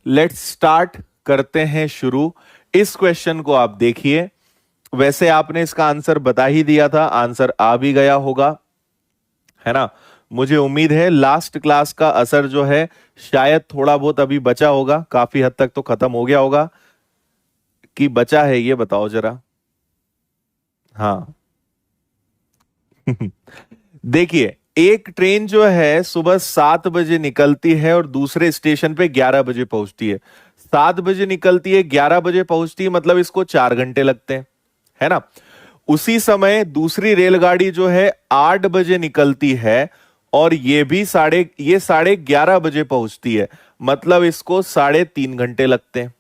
Let's start करते हैं शुरू। इस क्वेश्चन को आप देखिए। वैसे आपने इसका आंसर बता ही दिया था, आंसर आ भी गया होगा, है ना। मुझे उम्मीद है लास्ट क्लास का असर जो है शायद थोड़ा बहुत अभी बचा होगा, काफी हद तक तो खत्म हो गया होगा। कि बचा है ये बताओ जरा। हाँ। देखिए, एक ट्रेन जो है सुबह 7 बजे निकलती है और दूसरे स्टेशन पे 11 बजे पहुंचती है। 7 बजे निकलती है, 11 बजे पहुंचती है, मतलब इसको 4 घंटे लगते हैं, है ना। उसी समय दूसरी रेलगाड़ी जो है 8 बजे निकलती है और ये 11:30 बजे पहुंचती है, मतलब इसको 3.5 घंटे लगते हैं,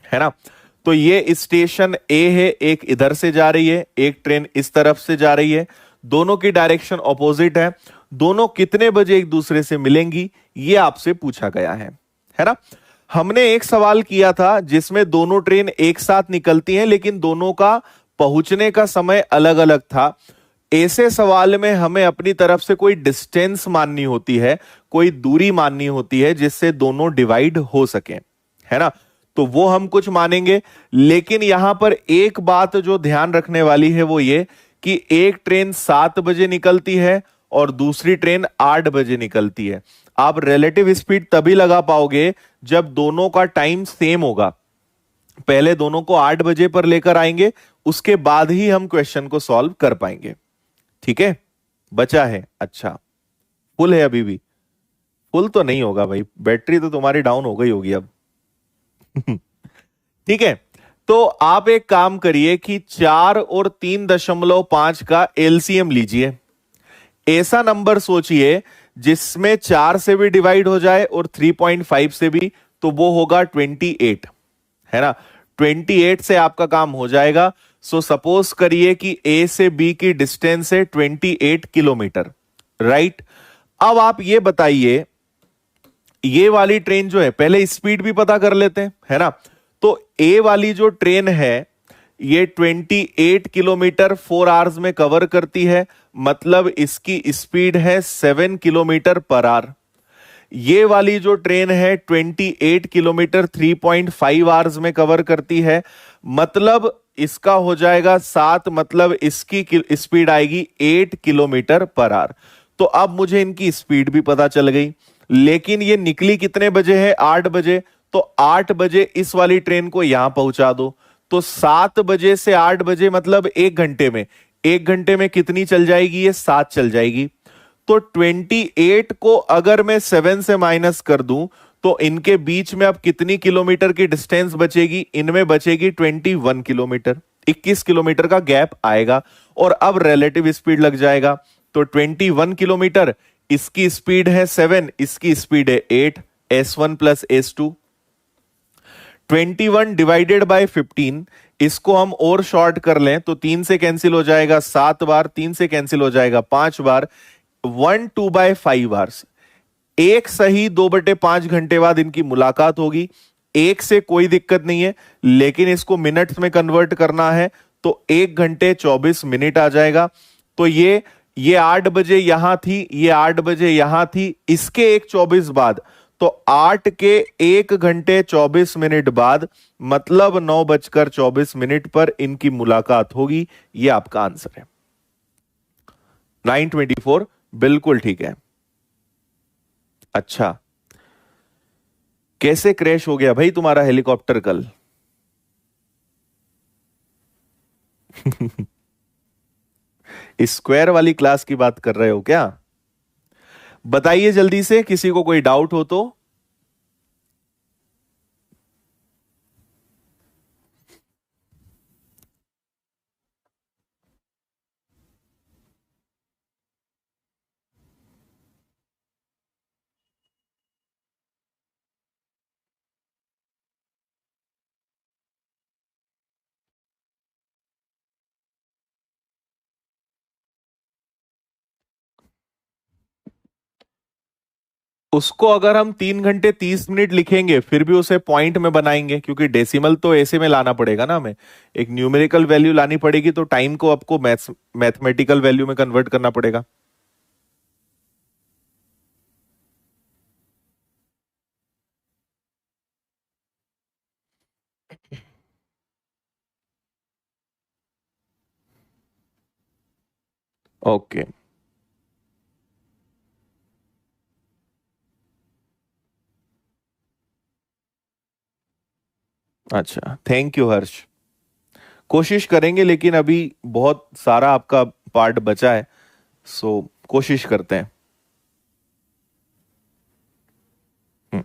है ना। तो ये स्टेशन ए है, एक इधर से जा रही है, एक ट्रेन इस तरफ से जा रही है, दोनों की डायरेक्शन ऑपोजिट है। दोनों कितने बजे एक दूसरे से मिलेंगी, ये आपसे पूछा गया है ना। हमने एक सवाल किया था जिसमें दोनों ट्रेन एक साथ निकलती हैं लेकिन दोनों का पहुंचने का समय अलग अलग था। ऐसे सवाल में हमें अपनी तरफ से कोई डिस्टेंस माननी होती है, कोई दूरी माननी होती है जिससे दोनों डिवाइड हो सके, है ना। तो वो हम कुछ मानेंगे, लेकिन यहां पर एक बात जो ध्यान रखने वाली है वो ये कि एक ट्रेन 7 बजे निकलती है और दूसरी ट्रेन 8 बजे निकलती है। आप रिलेटिव स्पीड तभी लगा पाओगे जब दोनों का टाइम सेम होगा। पहले दोनों को 8 बजे पर लेकर आएंगे, उसके बाद ही हम क्वेश्चन को सॉल्व कर पाएंगे। ठीक है, बचा है। अच्छा, फुल है अभी भी? फुल तो नहीं होगा भाई, बैटरी तो तुम्हारी डाउन हो गई होगी अब। ठीक है, तो आप एक काम करिए कि 4 और 3.5 का एलसीएम लीजिए। ऐसा नंबर सोचिए जिसमें 4 से भी डिवाइड हो जाए और 3.5 से भी, तो वो होगा 28, है ना। 28 से आपका काम हो जाएगा। सो सपोज करिए कि ए से बी की डिस्टेंस है 28 किलोमीटर, राइट। अब आप ये बताइए, ये वाली ट्रेन जो है, पहले स्पीड भी पता कर लेते हैं, है ना। तो ए वाली जो ट्रेन है ये 28 किलोमीटर 4 आवर्स में कवर करती है, मतलब इसकी स्पीड है 7 किलोमीटर पर आवर। ये वाली जो ट्रेन है 28 किलोमीटर 3.5 आवर्स में कवर करती है, मतलब इसका हो जाएगा 7, मतलब इसकी स्पीड आएगी 8 किलोमीटर पर आवर। तो अब मुझे इनकी स्पीड भी पता चल गई, लेकिन ये निकली कितने बजे है? 8 बजे। तो 8 बजे इस वाली ट्रेन को यहां पहुंचा दो, तो 7 बजे से 8 बजे मतलब 1 घंटे में, 1 घंटे में कितनी चल जाएगी? ये 7 चल जाएगी। तो 28 को अगर मैं 7 से माइनस कर दूं तो इनके बीच में अब कितनी किलोमीटर की डिस्टेंस बचेगी? इनमें बचेगी 21 किलोमीटर, 21 किलोमीटर का गैप आएगा। और अब रिलेटिव स्पीड लग जाएगा। तो 21 किलोमीटर, इसकी स्पीड है 7, इसकी स्पीड है 8, S1 plus S2। 21 divided by 15, इसको हम और शॉर्ट कर लें तो 3 से कैंसिल हो जाएगा 7 बार, 3 से कैंसिल हो जाएगा 5 बार, 1/2/5 आवर्स। एक सही 2/5 घंटे बाद इनकी मुलाकात होगी। एक से कोई दिक्कत नहीं है, लेकिन इसको मिनट्स में कन्वर्ट करना है तो 1 घंटे 24 मिनट आ जाएगा। तो ये 8 बजे यहां थी, ये 8 बजे यहां थी, इसके 1:24 बाद, तो 8 के 1 घंटे 24 मिनट बाद, मतलब 9:24 पर इनकी मुलाकात होगी। ये आपका आंसर है 9:24। बिल्कुल ठीक है। अच्छा, कैसे क्रैश हो गया भाई तुम्हारा हेलीकॉप्टर कल? स्क्वायर वाली क्लास की बात कर रहे हो क्या? बताइए जल्दी से, किसी को कोई डाउट हो तो। उसको अगर हम 3 घंटे 30 मिनट लिखेंगे फिर भी उसे पॉइंट में बनाएंगे, क्योंकि डेसिमल तो ऐसे में लाना पड़ेगा ना हमें, एक न्यूमेरिकल वैल्यू लानी पड़ेगी, तो टाइम को आपको मैथमेटिकल वैल्यू में कन्वर्ट करना पड़ेगा। ओके, अच्छा, थैंक यू हर्ष। कोशिश करेंगे, लेकिन अभी बहुत सारा आपका पार्ट बचा है, सो कोशिश करते हैं। हम्म,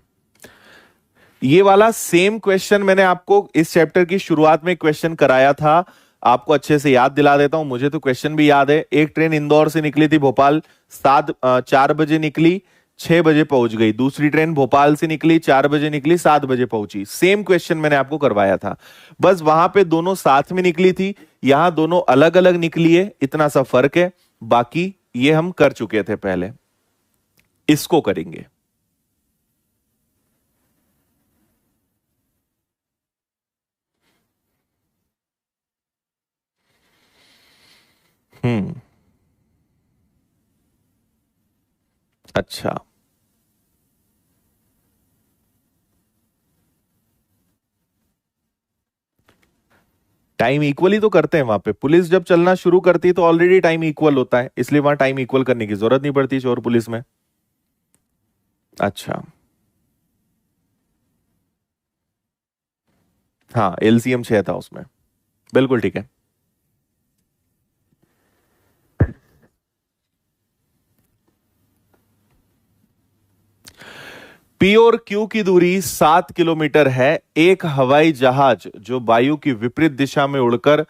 ये वाला सेम क्वेश्चन मैंने आपको इस चैप्टर की शुरुआत में क्वेश्चन कराया था, आपको अच्छे से याद दिला देता हूं, मुझे तो क्वेश्चन भी याद है। एक ट्रेन इंदौर से निकली थी, भोपाल 4 बजे निकली, 6 बजे पहुंच गई। दूसरी ट्रेन भोपाल से निकली, 4 बजे निकली, 7 बजे पहुंची। सेम क्वेश्चन मैंने आपको करवाया था, बस वहां पे दोनों साथ में निकली थी, यहां दोनों अलग अलग निकली है, इतना सा फर्क है। बाकी ये हम कर चुके थे पहले, इसको करेंगे। हम्म, अच्छा, टाइम इक्वल ही तो करते हैं वहां पे। पुलिस जब चलना शुरू करती है तो ऑलरेडी टाइम इक्वल होता है, इसलिए वहां टाइम इक्वल करने की जरूरत नहीं पड़ती चोर पुलिस में। अच्छा, हाँ, एलसीएम 6 था उसमें, बिल्कुल ठीक है। पी और क्यू की दूरी 7 किलोमीटर है। एक हवाई जहाज जो वायु की विपरीत दिशा में उड़कर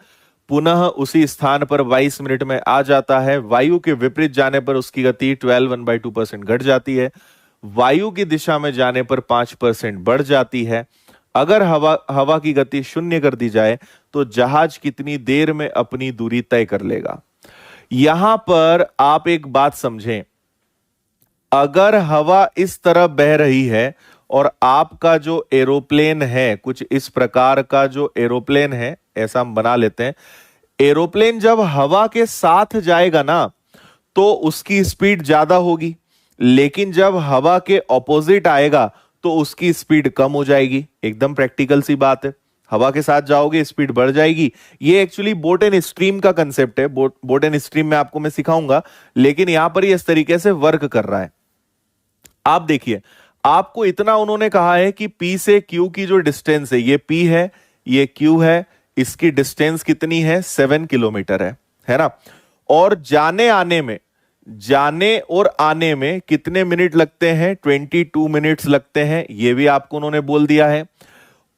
पुनः उसी स्थान पर 22 मिनट में आ जाता है। वायु के विपरीत जाने पर उसकी गति 12 1/2% घट जाती है, वायु की दिशा में जाने पर 5% बढ़ जाती है। अगर हवा हवा की गति शून्य कर दी जाए तो जहाज कितनी देर में अपनी दूरी तय कर लेगा। यहां पर आप एक बात समझें, अगर हवा इस तरह बह रही है और आपका जो एरोप्लेन है, कुछ इस प्रकार का जो एरोप्लेन है, ऐसा हम बना लेते हैं। एरोप्लेन जब हवा के साथ जाएगा ना तो उसकी स्पीड ज्यादा होगी, लेकिन जब हवा के ऑपोजिट आएगा तो उसकी स्पीड कम हो जाएगी। एकदम प्रैक्टिकल सी बात है, हवा के साथ जाओगे स्पीड बढ़ जाएगी। ये एक्चुअली बोट एंड स्ट्रीम का कंसेप्ट है, बोट एंड स्ट्रीम में आपको मैं सिखाऊंगा, लेकिन यहां पर ये इस तरीके से वर्क कर रहा है। आप देखिए, आपको इतना उन्होंने कहा है कि P से Q की जो डिस्टेंस है, ये P है, ये Q है, इसकी डिस्टेंस कितनी है, 7 किलोमीटर है ना। और जाने और आने में कितने मिनट लगते हैं, 22 मिनट्स लगते हैं, ये भी आपको उन्होंने बोल दिया है।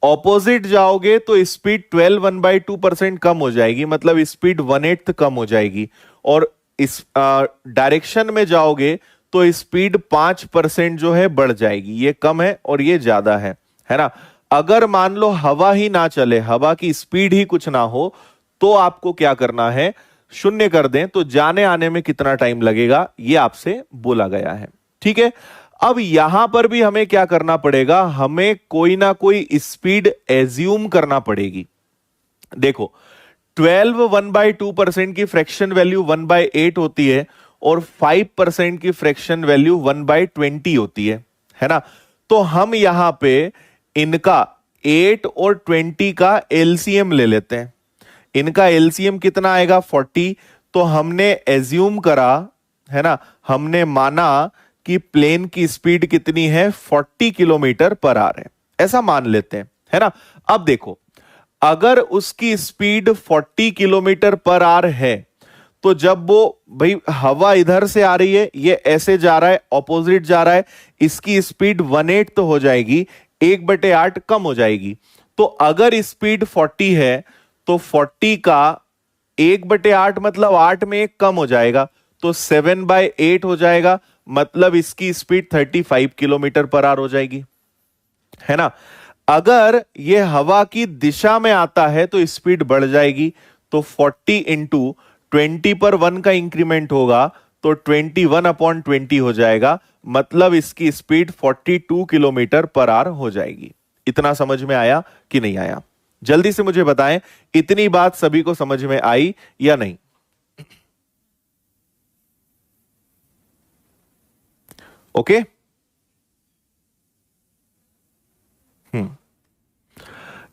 ऑपोजिट जाओगे तो स्पीड 12 1/2% कम हो जाएगी, मतलब स्पीड 1/8 कम हो जाएगी। और इस डायरेक्शन में जाओगे तो स्पीड 5% जो है बढ़ जाएगी। ये कम है और ये ज्यादा है ना। अगर मान लो हवा ही ना चले, हवा की स्पीड ही कुछ ना हो, तो आपको क्या करना है, शून्य कर दें तो जाने आने में कितना टाइम लगेगा, ये आपसे बोला गया है। ठीक है, अब यहां पर भी हमें क्या करना पड़ेगा, हमें कोई ना कोई स्पीड एज्यूम करना पड़ेगी। देखो, 12 1/2% की फ्रैक्शन वैल्यू 1/8 होती है और 5% की फ्रैक्शन वैल्यू 1/20 होती है ना। तो हम यहां पे इनका 8 और 20 का एलसीएम ले लेते हैं। इनका एलसीएम कितना आएगा, 40। तो हमने एज्यूम करा, है ना, हमने माना कि प्लेन की स्पीड कितनी है, 40 किलोमीटर पर आवर है, ऐसा मान लेते हैं, है ना। अब देखो, अगर उसकी स्पीड 40 किलोमीटर पर आवर है तो जब वो, भाई हवा इधर से आ रही है, ये ऐसे जा रहा है, ऑपोजिट जा रहा है, इसकी स्पीड 1/8 तो हो जाएगी, 1/8 कम हो जाएगी। तो अगर स्पीड 40 है तो 40 का 1/8 मतलब 8 में 1 कम हो जाएगा, तो 7/8 हो जाएगा, मतलब इसकी स्पीड 35 किलोमीटर पर आवर हो जाएगी, है ना। अगर यह हवा की दिशा में आता है तो स्पीड बढ़ जाएगी, तो 40 इंटू 20 पर 1 का इंक्रीमेंट होगा तो 21/20 हो जाएगा, मतलब इसकी स्पीड 42 किलोमीटर पर आवर हो जाएगी। इतना समझ में आया कि नहीं आया, जल्दी से मुझे बताएं, इतनी बात सभी को समझ में आई या नहीं। ओके, हम्म,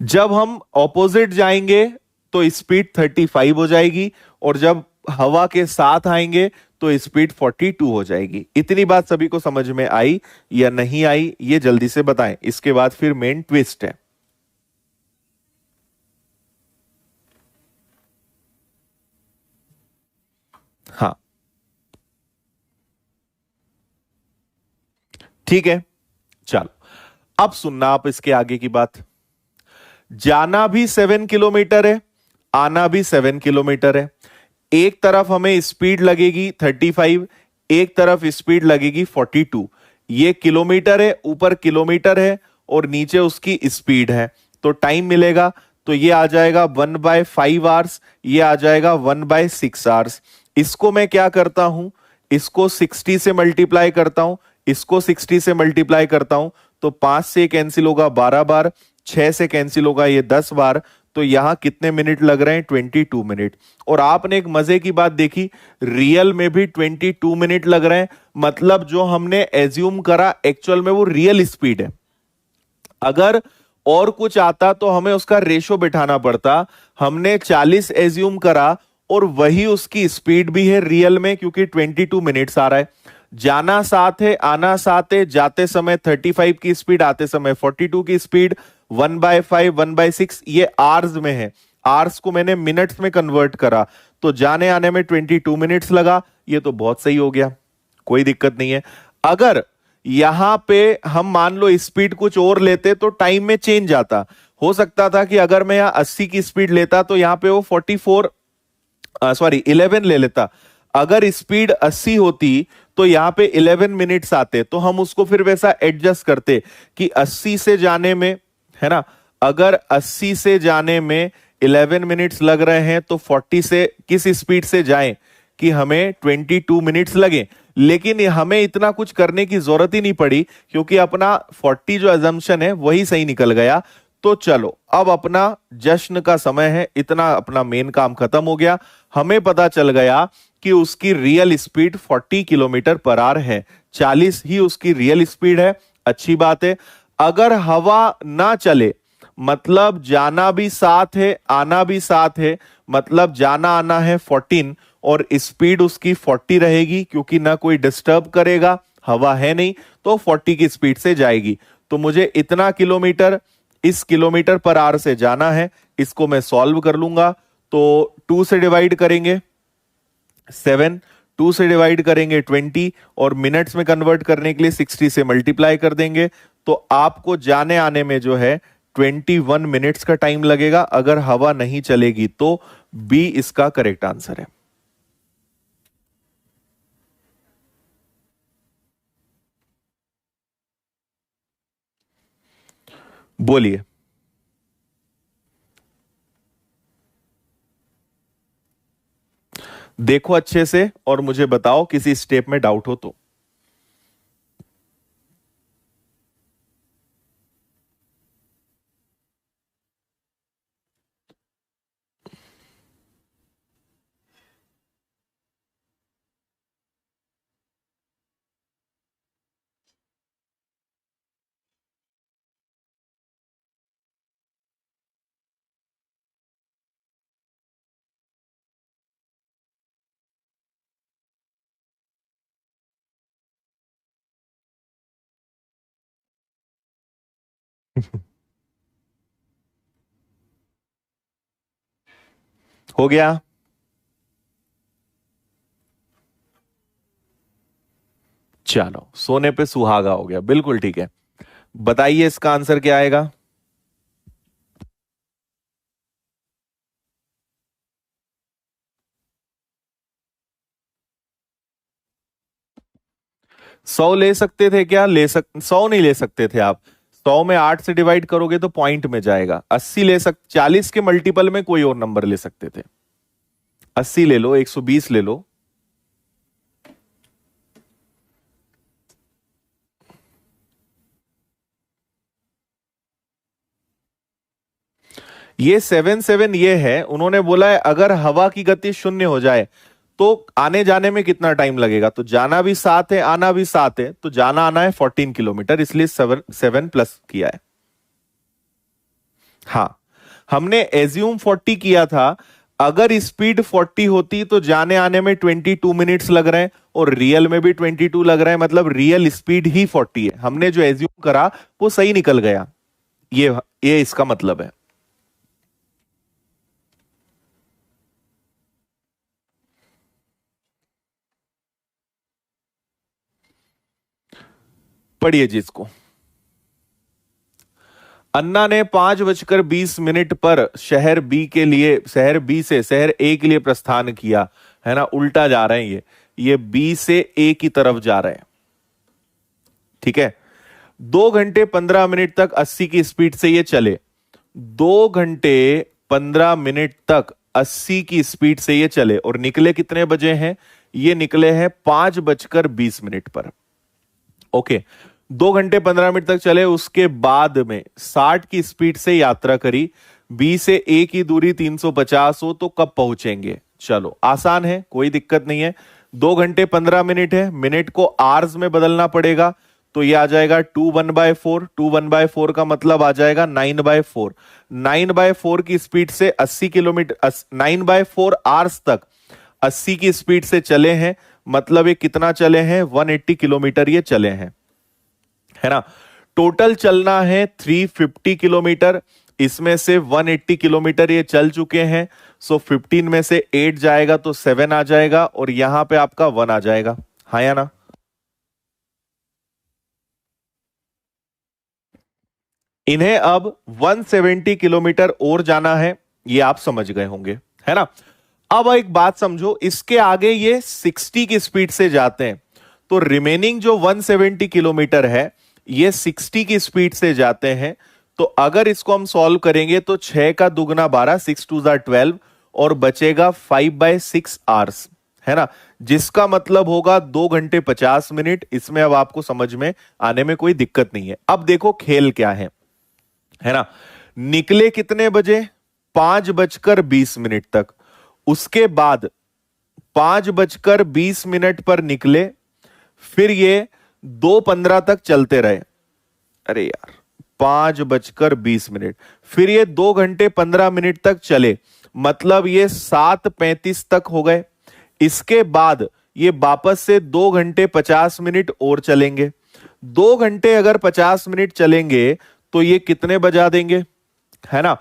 जब हम ऑपोजिट जाएंगे तो स्पीड 35 हो जाएगी, और जब हवा के साथ आएंगे तो स्पीड 42 हो जाएगी। इतनी बात सभी को समझ में आई या नहीं आई, ये जल्दी से बताएं। इसके बाद फिर मेन ट्विस्ट है। हाँ ठीक है, चलो अब सुनना आप इसके आगे की बात। जाना भी 7 किलोमीटर है, आना भी 7 किलोमीटर है। एक तरफ हमें स्पीड लगेगी 35, एक तरफ स्पीड लगेगी 42। ये किलोमीटर है, ऊपर किलोमीटर है और नीचे उसकी स्पीड है। तो टाइम मिलेगा तो ये आ जाएगा 1/5 आवर्स, ये आ जाएगा 1/6 आवर्स। इसको मैं क्या करता हूं, इसको 60 से मल्टीप्लाई करता हूं, इसको 60 से मल्टीप्लाई करता हूं तो 5 से कैंसिल होगा 12 बार, 6 से कैंसिल होगा ये 10 बार। तो यहां कितने मिनट लग रहे हैं, 22 मिनट। और आपने एक मजे की बात देखी, रियल में भी 22 मिनट लग रहे हैं। मतलब जो हमने एज्यूम करा एक्चुअल में वो रियल स्पीड है। अगर और कुछ आता तो हमें उसका रेशो बिठाना पड़ता। हमने 40 एज्यूम करा और वही उसकी स्पीड भी है रियल में, क्योंकि 22 मिनट्स आ रहा है। जाना 7 है, आना 7 है, जाते समय 35 की स्पीड, आते समय 42 की स्पीड। 1/5 1/6 ये आवर्स में है, आवर्स को मैंने मिनट्स में कन्वर्ट करा तो जाने आने में 22 मिनट्स लगा। ये तो बहुत सही हो गया, कोई दिक्कत नहीं है। अगर यहां पे हम मान लो स्पीड कुछ और लेते तो टाइम में चेंज आता। हो सकता था कि अगर मैं यहां 80 की स्पीड लेता तो यहां पे वो 11 ले लेता। अगर स्पीड 80 होती तो यहां पे 11 मिनट्स आते, तो हम उसको फिर वैसा एडजस्ट करते कि 80 से जाने में, है ना, अगर 80 से जाने में 11 मिनट्स लग रहे हैं तो 40 से किस स्पीड से जाएं कि हमें 22 मिनट्स लगे। लेकिन हमें इतना कुछ करने की जरूरत ही नहीं पड़ी, क्योंकि अपना 40 जो अजम्पशन है वही सही निकल गया। तो चलो अब अपना जश्न का समय है, इतना अपना मेन काम खत्म हो गया। हमें पता चल गया कि उसकी real speed 40 kilometre per hour है, 40 ही उसकी रियल स्पीड है। अच्छी बात है। अगर हवा ना चले, मतलब जाना भी 7 है, आना भी 7 है, मतलब जाना आना है 14 और स्पीड उसकी 40 रहेगी, क्योंकि ना कोई डिस्टर्ब करेगा, हवा है नहीं, तो 40 की स्पीड से जाएगी। तो मुझे इतना किलोमीटर इस किलोमीटर पर आवर से जाना है। इसको मैं सॉल्व कर लूंगा। तो 2 से डिवाइड करेंगे 7, 2 से डिवाइड करेंगे 20 और मिनट्स में कन्वर्ट करने के लिए 60 से मल्टीप्लाई कर देंगे। तो आपको जाने आने में जो है 21 मिनट्स का टाइम लगेगा, अगर हवा नहीं चलेगी तो। बी इसका करेक्ट आंसर है। बोलिए। देखो अच्छे से और मुझे बताओ किसी स्टेप में डाउट हो तो। हो गया। चलो सोने पे सुहागा हो गया, बिल्कुल ठीक है। बताइए इसका आंसर क्या आएगा। 100 ले सकते थे क्या, 100 नहीं ले सकते थे आप। 100 में 8 से डिवाइड करोगे तो पॉइंट में जाएगा। 80 40 के मल्टीपल में कोई और नंबर ले सकते थे। 80 ले लो, 120 ले लो। ये 7 ये है, उन्होंने बोला है अगर हवा की गति शून्य हो जाए तो आने जाने में कितना टाइम लगेगा। तो जाना भी 7 है, आना भी 7 है, तो जाना आना है 14 किलोमीटर, इसलिए 7 प्लस किया है। हाँ, हमने एज्यूम 40 किया था। अगर स्पीड 40 होती तो जाने आने में 22 मिनट्स लग रहे हैं और रियल में भी 22 लग रहा है, मतलब रियल स्पीड ही 40 है। हमने जो एज्यूम करा वो सही निकल गया। ये इसका मतलब है। पढ़िए जी इसको। अन्ना ने 5:20 पर शहर बी से शहर ए के लिए प्रस्थान किया। है ना, उल्टा जा रहे हैं ये बी से ए की तरफ जा रहे हैं। ठीक है। 2 घंटे 15 मिनट तक 80 की स्पीड से ये चले। 2 घंटे 15 मिनट तक 80 की स्पीड से ये चले और निकले कितने बजे हैं? ये निकले हैं 5:20 पर। ओके। 2 घंटे 15 मिनट तक चले, उसके बाद में 60 की स्पीड से यात्रा करी। बी से ए की दूरी 350 हो तो कब पहुंचेंगे? चलो आसान है, कोई दिक्कत नहीं है। 2 घंटे 15 मिनट है, मिनट को आवर्स में बदलना पड़ेगा। तो ये आ जाएगा 2 1/4। 2 1/4 का मतलब आ जाएगा 9/4। 9/4 की स्पीड से 80 किलोमीटर, 9/4 आवर्स तक 80 की स्पीड से चले हैं। मतलब ये कितना चले हैं? 180 किलोमीटर ये चले हैं। है ना। टोटल चलना है 350 किलोमीटर। इसमें से 180 किलोमीटर ये चल चुके हैं। सो 15 में से 8 जाएगा तो 7 आ जाएगा और यहां पे आपका 1 आ जाएगा। हाँ या ना? इन्हें अब 170 किलोमीटर और जाना है, ये आप समझ गए होंगे। है ना। अब एक बात समझो, इसके आगे ये 60 की स्पीड से जाते हैं तो रिमेनिंग जो 170 किलोमीटर है ये 60 की स्पीड से जाते हैं। तो अगर इसको हम सॉल्व करेंगे तो 6 का दुगना 12, 6 2 12 और बचेगा 5/6 आवर्स। है ना। जिसका मतलब होगा 2 घंटे 50 मिनट। इसमें अब आपको समझ में आने में कोई दिक्कत नहीं है। अब देखो खेल क्या है ना। निकले कितने बजे? 5:20 तक। उसके बाद 5:20 पर निकले, फिर ये 2:15 तक चलते रहे। अरे यार, 5:20, फिर ये 2 घंटे 15 मिनट तक चले, मतलब ये 7:35 तक हो गए। इसके बाद ये वापस से 2 घंटे 50 मिनट और चलेंगे। 2 घंटे अगर 50 मिनट चलेंगे तो ये कितने बजा देंगे? है ना।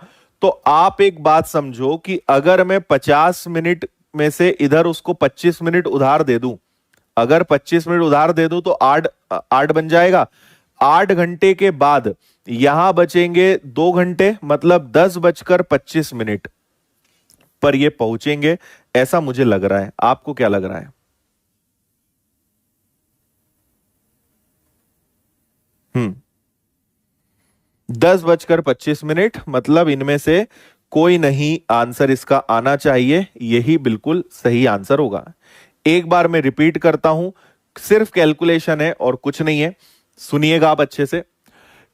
तो आप एक बात समझो कि अगर मैं 50 मिनट में से इधर उसको 25 मिनट उधार दे दूं, अगर 25 मिनट उधार दे दूं तो 8 8 बन जाएगा। 8 घंटे के बाद यहां बचेंगे 2 घंटे, मतलब 10:25 पर ये पहुंचेंगे। ऐसा मुझे लग रहा है, आपको क्या लग रहा है? हम्म। 10:25, मतलब इनमें से कोई नहीं आंसर इसका आना चाहिए। यही बिल्कुल सही आंसर होगा। एक बार मैं रिपीट करता हूं, सिर्फ कैलकुलेशन है और कुछ नहीं है। सुनिएगा आप अच्छे से।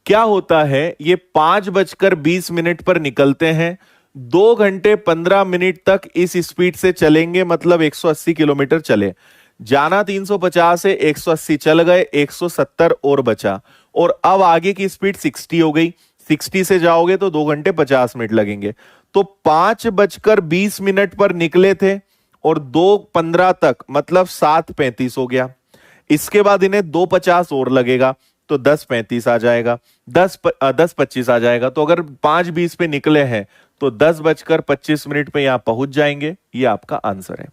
क्या होता है, ये 5:20 पर निकलते हैं। 2 घंटे 15 मिनट तक इस स्पीड से चलेंगे, मतलब 180 किलोमीटर चले। जाना 350 है, 180 चल गए, 170 और बचा। और अब आगे की स्पीड 60 हो गई। 60 से जाओगे तो 2 घंटे 50 मिनट लगेंगे। तो 5:20 पर निकले थे और 2:15 तक, मतलब 7:35 हो गया। इसके बाद इन्हें 2:50 और लगेगा तो 10:35 आ जाएगा। 10:25 आ जाएगा। तो अगर 5:20 पे निकले हैं तो 10:25 पे यहां पहुंच जाएंगे। ये आपका आंसर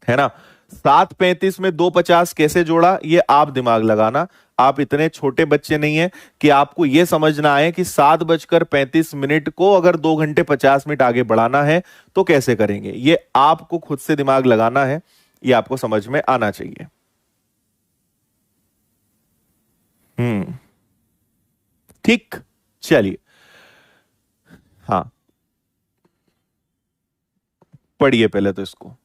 है ना। 7:35 में 2:50 कैसे जोड़ा, ये आप दिमाग लगाना। आप इतने छोटे बच्चे नहीं है कि आपको यह समझना है कि 7:35 को अगर 2 घंटे 50 मिनट आगे बढ़ाना है तो कैसे करेंगे। ये आपको खुद से दिमाग लगाना है, ये आपको समझ में आना चाहिए। हम्म। ठीक। चलिए। हाँ, पढ़िए पहले तो इसको।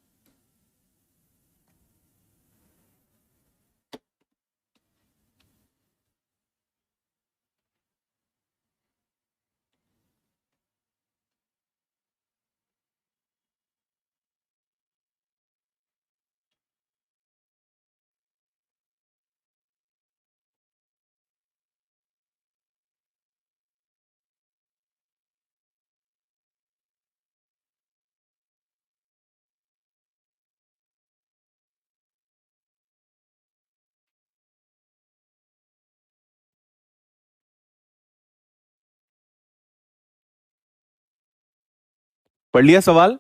पढ़ लिया सवाल।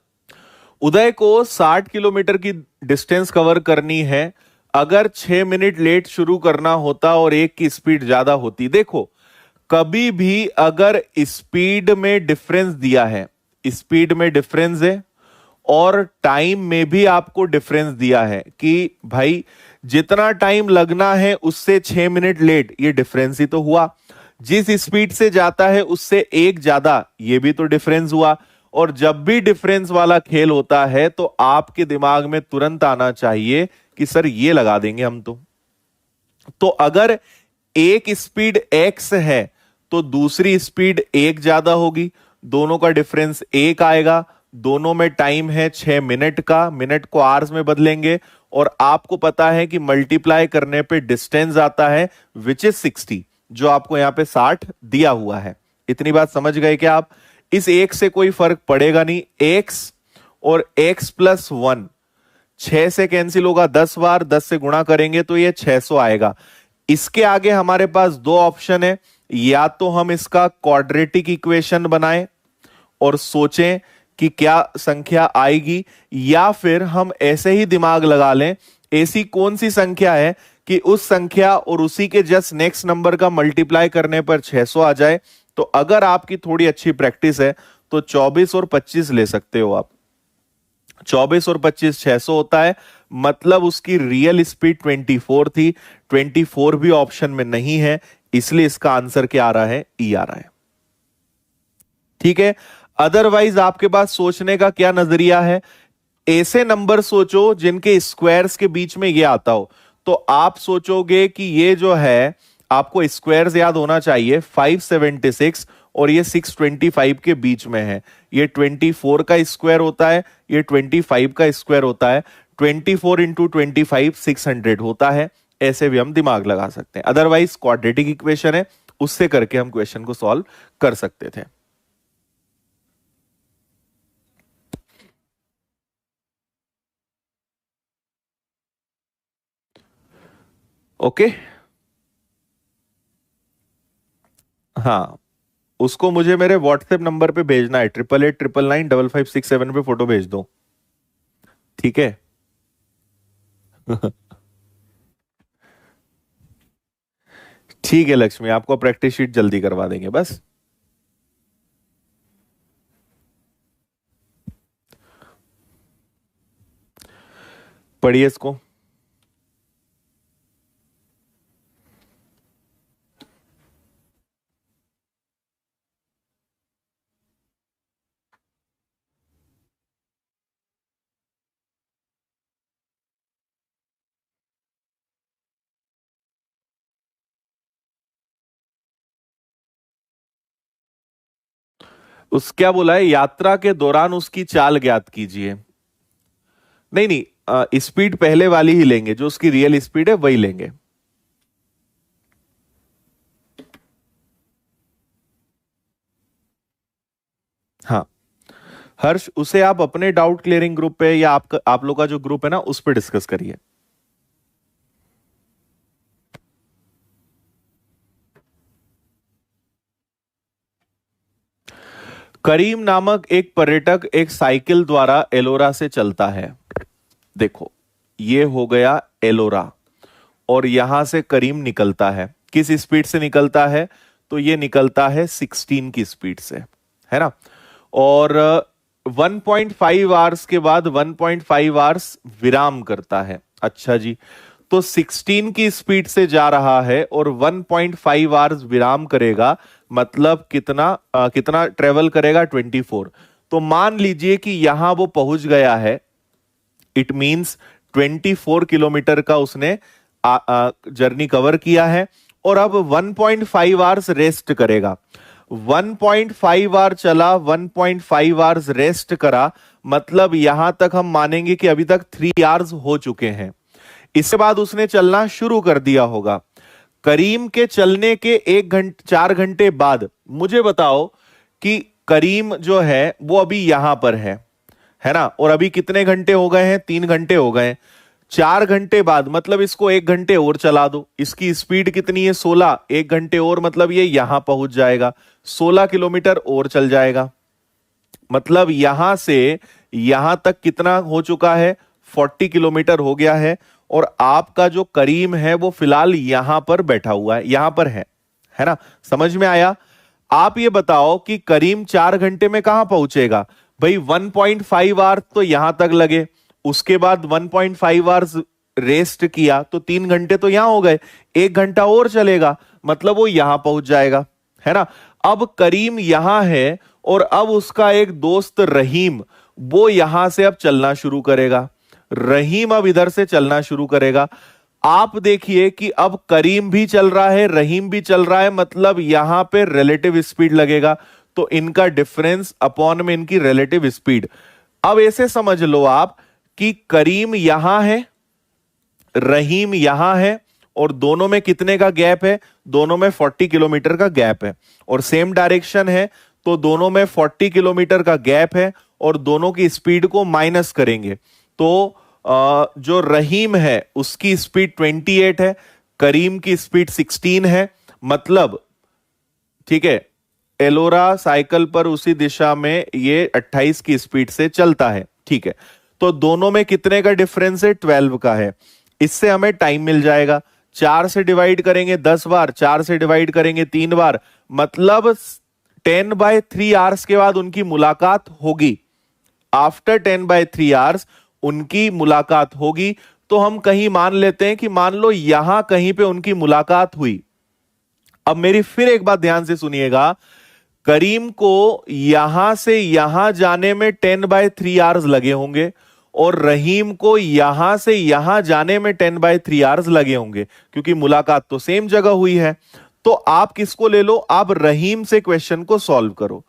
उदय को 60 किलोमीटर की डिस्टेंस कवर करनी है। अगर 6 मिनट लेट शुरू करना होता और एक की स्पीड ज्यादा होती। देखो, कभी भी अगर स्पीड में डिफरेंस दिया है, स्पीड में डिफरेंस है और टाइम में भी आपको डिफरेंस दिया है कि भाई जितना टाइम लगना है उससे 6 मिनट लेट, ये डिफरेंस ही तो हुआ। जिस स्पीड से जाता है उससे एक ज्यादा, ये भी तो डिफरेंस हुआ। और जब भी डिफरेंस वाला खेल होता है तो आपके दिमाग में तुरंत आना चाहिए कि सर ये लगा देंगे हम तो अगर एक स्पीड x है तो दूसरी स्पीड एक ज्यादा होगी, दोनों का डिफरेंस एक आएगा। दोनों में टाइम है 6 मिनट का, मिनट को आवर्स में बदलेंगे और आपको पता है कि मल्टीप्लाई करने पे डिस्टेंस आता है विच इज 60, जो आपको यहां पे 60 दिया हुआ है। इतनी बात समझ गए क्या आप? इस एक से कोई फर्क पड़ेगा नहीं। x और x प्लस 1 6 से कैंसिल होगा 10 बार, 10 से गुणा करेंगे तो ये 600 आएगा। इसके आगे हमारे पास दो ऑप्शन है, या तो हम इसका क्वाड्रेटिक इक्वेशन बनाएं और सोचें कि क्या संख्या आएगी, या फिर हम ऐसे ही दिमाग लगा लें ऐसी कौन सी संख्या है कि उस संख्या और उसी के जस्ट नेक्स्ट नंबर का मल्टीप्लाई करने पर 600 आ जाए। तो अगर आपकी थोड़ी अच्छी प्रैक्टिस है तो 24 और 25 ले सकते हो आप। 24 और 25 600 होता है, मतलब उसकी रियल स्पीड 24 थी। 24 भी ऑप्शन में नहीं है, इसलिए इसका आंसर क्या आ रहा है? ई आ रहा है। ठीक है। अदरवाइज आपके पास सोचने का क्या नजरिया है? ऐसे नंबर सोचो जिनके स्क्वायर्स के बीच में ये आता हो। तो आप सोचोगे कि ये जो है, आपको स्क्वायर्स याद होना चाहिए, 576 और ये 625 के बीच में है। ये 24 का स्क्वायर होता है, ये 25 का स्क्वायर होता है। 24 इंटू 25 600 होता है। ऐसे भी हम दिमाग लगा सकते हैं। अदरवाइज क्वाड्रेटिक इक्वेशन है, उससे करके हम क्वेश्चन को सॉल्व कर सकते थे। ओके। हाँ, उसको मुझे मेरे व्हाट्सएप नंबर पे भेजना है, 8889995567 पे फोटो भेज दो। ठीक है। ठीक है लक्ष्मी, आपको प्रैक्टिस शीट जल्दी करवा देंगे बस। पढ़िए इसको। उस क्या बोला है? यात्रा के दौरान उसकी चाल ज्ञात कीजिए। नहीं नहीं, स्पीड पहले वाली ही लेंगे, जो उसकी रियल स्पीड है वही लेंगे। हाँ हर्ष, उसे आप अपने डाउट क्लियरिंग ग्रुप पे या आप लोग का जो ग्रुप है ना, उस पर डिस्कस करिए। करीम नामक एक पर्यटक एक साइकिल द्वारा एलोरा से चलता है। देखो, ये हो गया एलोरा और यहां से करीम निकलता है। किस स्पीड से निकलता है? तो ये निकलता है 16 की स्पीड से, है ना। और 1.5 आवर्स के बाद 1.5 आवर्स विराम करता है। अच्छा जी, तो 16 की स्पीड से जा रहा है और 1.5 आवर्स विराम करेगा, मतलब कितना ट्रेवल करेगा? 24। तो मान लीजिए कि यहां वो पहुंच गया है। इट मींस 24 किलोमीटर का उसने जर्नी कवर किया है और अब 1.5 आवर्स रेस्ट करेगा। 1.5 आवर चला, 1.5 आवर्स रेस्ट करा, मतलब यहां तक हम मानेंगे कि अभी तक 3 आवर्स हो चुके हैं। इसके बाद उसने चलना शुरू कर दिया होगा। करीम के चलने के 4 घंटे बाद मुझे बताओ कि करीम जो है वो अभी यहां पर है ना। और अभी कितने घंटे हो गए हैं? 3 घंटे हो गए। 4 घंटे बाद मतलब इसको 1 घंटे और चला दो। इसकी स्पीड कितनी है? 16। 1 घंटे और मतलब ये यहां पहुंच जाएगा, 16 किलोमीटर और चल जाएगा। मतलब यहां से यहां तक कितना हो चुका है, 40 किलोमीटर हो गया है। और आपका जो करीम है वो फिलहाल यहां पर बैठा हुआ है, यहां पर है ना? समझ में आया? आप ये बताओ कि करीम 4 घंटे में कहां पहुंचेगा? भाई 1.5 आवर्स तो यहां तक लगे, उसके बाद 1.5 आवर्स रेस्ट किया तो 3 घंटे तो यहां हो गए, 1 घंटा और चलेगा, मतलब वो यहां पहुंच जाएगा, है ना? अब करीम यहां है और अब उसका एक दोस्त रहीम वो यहां से अब चलना शुरू करेगा। रहीम अब इधर से चलना शुरू करेगा। आप देखिए कि अब करीम भी चल रहा है, रहीम भी चल रहा है, मतलब यहां पे रिलेटिव स्पीड लगेगा। तो इनका डिफरेंस अपॉन में इनकी रिलेटिव स्पीड। अब ऐसे समझ लो आप कि करीम यहां है, रहीम यहां है, और दोनों में कितने का गैप है? दोनों में 40 किलोमीटर का गैप है, और सेम डायरेक्शन है, तो दोनों में 40 किलोमीटर का गैप है, और दोनों की स्पीड को माइनस करेंगे तो जो रहीम है उसकी स्पीड 28 है, करीम की स्पीड 16 है। मतलब ठीक है, एलोरा साइकिल पर उसी दिशा में ये 28 की स्पीड से चलता है, ठीक है। तो दोनों में कितने का डिफरेंस है? 12 का है। इससे हमें टाइम मिल जाएगा। 4 से डिवाइड करेंगे 10 बार, 4 से डिवाइड करेंगे 3 बार, मतलब 10/3 आवर्स के बाद उनकी मुलाकात होगी। आफ्टर 10/3 आवर्स उनकी मुलाकात होगी। तो हम कहीं मान लेते हैं कि मान लो यहां कहीं पे उनकी मुलाकात हुई। अब मेरी फिर एक बात ध्यान से सुनिएगा, करीम को यहां से यहां जाने में 10/3 आवर्स लगे होंगे, और रहीम को यहां से यहां जाने में 10/3 आवर्स लगे होंगे, क्योंकि मुलाकात तो सेम जगह हुई है। तो आप किसको ले लो? आप रहीम से क्वेश्चन को सॉल्व करो।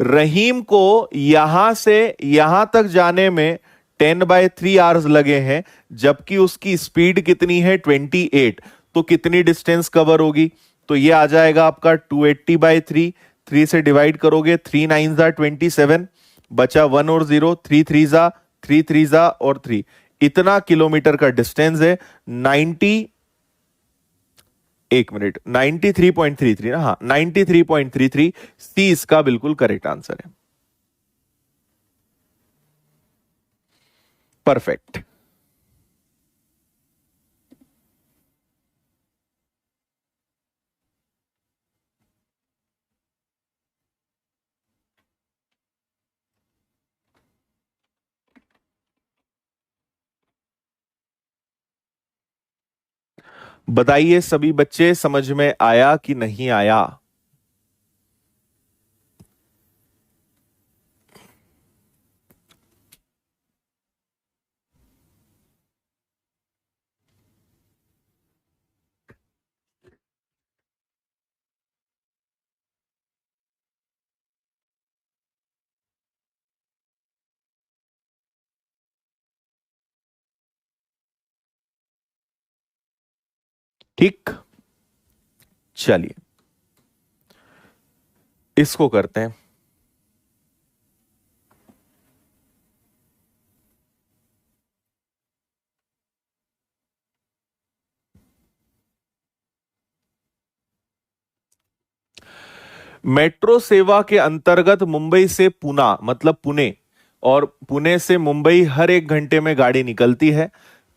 रहीम को यहां से यहां तक जाने में 10/3 आवर्स लगे हैं, जबकि उसकी स्पीड कितनी है? 28। तो कितनी डिस्टेंस कवर होगी? तो ये आ जाएगा आपका 280/3। 3 से डिवाइड करोगे, 3 9 जा 27, बचा 1 और 0, 3 3 जा 3 3 जा और 3। इतना किलोमीटर का डिस्टेंस है। 90, एक मिनट, 93.33 ना? हाँ, 93.33 सी इसका बिल्कुल करेक्ट आंसर है। परफेक्ट। बताइए सभी बच्चे, समझ में आया कि नहीं आया? ठीक, चलिए इसको करते हैं। मेट्रो सेवा के अंतर्गत मुंबई से पूना, मतलब पुणे, और पुणे से मुंबई हर 1 घंटे में गाड़ी निकलती है।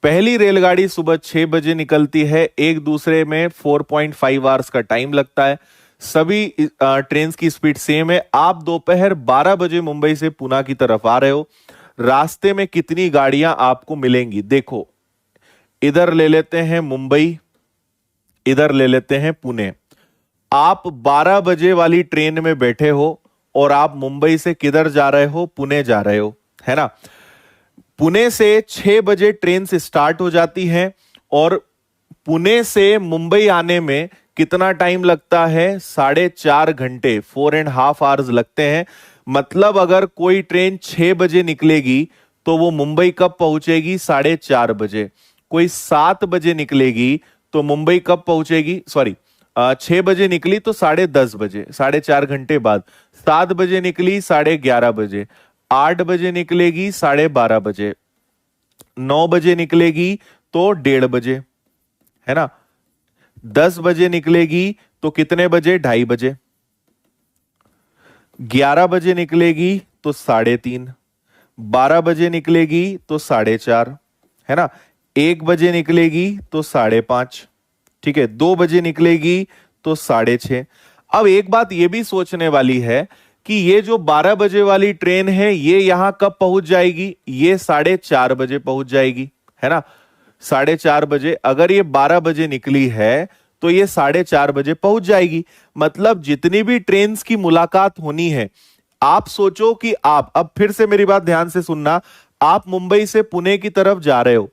पहली रेलगाड़ी सुबह 6 बजे निकलती है, एक दूसरे में 4.5 आवर्स का टाइम लगता है। सभी ट्रेन की स्पीड सेम है। आप दोपहर 12 बजे मुंबई से पुणे की तरफ आ रहे हो। रास्ते में कितनी गाड़ियां आपको मिलेंगी? देखो, इधर ले लेते हैं मुंबई, इधर ले लेते हैं पुणे। आप 12 बजे वाली ट्रेन में बैठे हो और आप मुंबई से किधर जा रहे हो? पुणे जा रहे हो, है ना? पुणे से 6 बजे ट्रेन से स्टार्ट हो जाती है, और पुणे से मुंबई आने में कितना टाइम लगता है? 4.5 घंटे, 4.5 आवर्स लगते हैं। मतलब अगर कोई ट्रेन 6 बजे निकलेगी तो वो मुंबई कब पहुंचेगी? 4:30 बजे। कोई 7 बजे निकलेगी तो मुंबई कब पहुंचेगी? सॉरी, 6 बजे निकली तो 10:30 बजे, 4.5 घंटे बाद। 7 बजे निकली 11:30 बजे। 8 बजे निकलेगी 12:30 बजे। 9 बजे निकलेगी तो 1:30 बजे, है ना? 10 बजे निकलेगी तो कितने बजे? 2:30 बजे। 11 बजे निकलेगी तो 3:30, 12 बजे निकलेगी तो 4:30, है ना, 1 बजे निकलेगी तो 5:30, ठीक है, 2 बजे निकलेगी तो 6:30। अब एक बात यह भी सोचने वाली है कि ये जो 12 बजे वाली ट्रेन है ये यहां कब पहुंच जाएगी, ये 4:30 बजे पहुंच जाएगी, है ना, 4:30 बजे। अगर ये 12 बजे निकली है तो ये 4:30 बजे पहुंच जाएगी। मतलब जितनी भी ट्रेन की मुलाकात होनी है, आप सोचो कि आप, अब फिर से मेरी बात ध्यान से सुनना, आप मुंबई से पुणे की तरफ जा रहे हो,